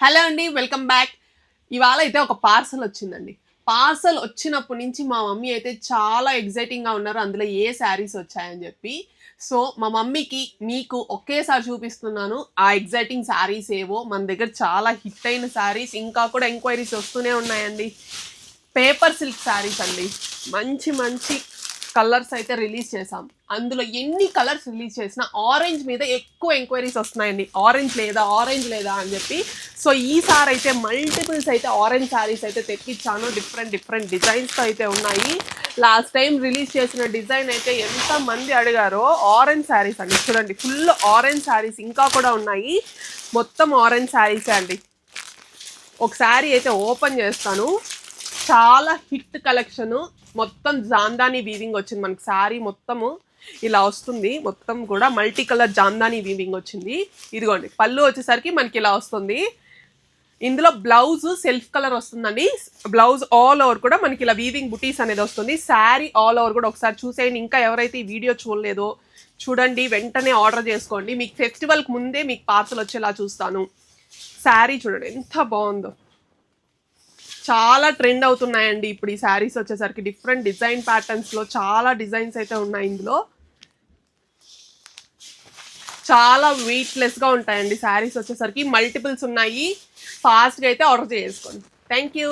Hello అండి, welcome back. ఇవాళ అయితే ఒక పార్సల్ వచ్చిందండి. పార్సల్ వచ్చినప్పటి నుంచి మా మమ్మీ అయితే చాలా ఎగ్జైటింగ్గా ఉన్నారు, అందులో ఏ శారీస్ వచ్చాయని చెప్పి. సో మా మమ్మీకి మీకు ఒకేసారి చూపిస్తున్నాను ఆ ఎగ్జైటింగ్ శారీస్ ఏవో. మన దగ్గర చాలా హిట్ అయిన శారీస్, ఇంకా కూడా ఎంక్వైరీస్ వస్తూనే ఉన్నాయండి. పేపర్ సిల్క్ శారీస్ అండి, మంచి మంచి కలర్స్ అయితే రిలీజ్ చేసాం. అందులో ఎన్ని కలర్స్ రిలీజ్ చేసినా ఆరెంజ్ మీద ఎక్కువ ఎంక్వైరీస్ వస్తున్నాయండి. ఆరెంజ్ లేదా అని చెప్పి. సో ఈసారి అయితే మల్టిపుల్స్ అయితే ఆరెంజ్ శారీస్ అయితే తెప్పించాను. డిఫరెంట్ డిజైన్స్తో అయితే ఉన్నాయి. లాస్ట్ టైం రిలీజ్ చేసిన డిజైన్ అయితే ఎంత మంది అడిగారో ఆరెంజ్ శారీస్ అండి. చూడండి, ఫుల్ ఆరెంజ్ శారీస్ ఇంకా కూడా ఉన్నాయి. మొత్తం ఆరెంజ్ శారీసే అండి. ఒక శారీ అయితే ఓపెన్ చేస్తాను. చాలా హిట్ కలెక్షను. మొత్తం జాందానీ వీవింగ్ వచ్చింది మనకి. శారీ మొత్తము ఇలా వస్తుంది. మొత్తం కూడా మల్టీ కలర్ జాందానీ వీవింగ్ వచ్చింది. ఇదిగోండి, పళ్ళు వచ్చేసరికి మనకి ఇలా వస్తుంది. ఇందులో బ్లౌజ్ సెల్ఫ్ కలర్ వస్తుందండి. బ్లౌజ్ ఆల్ ఓవర్ కూడా మనకి ఇలా వీవింగ్ బుటీస్ అనేది వస్తుంది. శారీ ఆల్ ఓవర్ కూడా ఒకసారి చూసేయండి. ఇంకా ఎవరైతే ఈ వీడియో చూడలేదో చూడండి, వెంటనే ఆర్డర్ చేసుకోండి. మీకు ఫెస్టివల్కి ముందే మీకు పార్సల్ వచ్చేలా చూస్తాను. శారీ చూడండి ఎంత బాగుందో. చాలా ట్రెండ్ అవుతున్నాయండి ఇప్పుడు ఈ శారీస్ వచ్చేసరికి. డిఫరెంట్ డిజైన్ ప్యాటర్న్స్లో చాలా డిజైన్స్ అయితే ఉన్నాయి. ఇందులో చాలా వెయిట్లెస్గా ఉంటాయండి శారీస్ వచ్చేసరికి. మల్టిపుల్స్ ఉన్నాయి. ఫాస్ట్గా అయితే ఆర్డర్ చేసుకోండి. Thank you.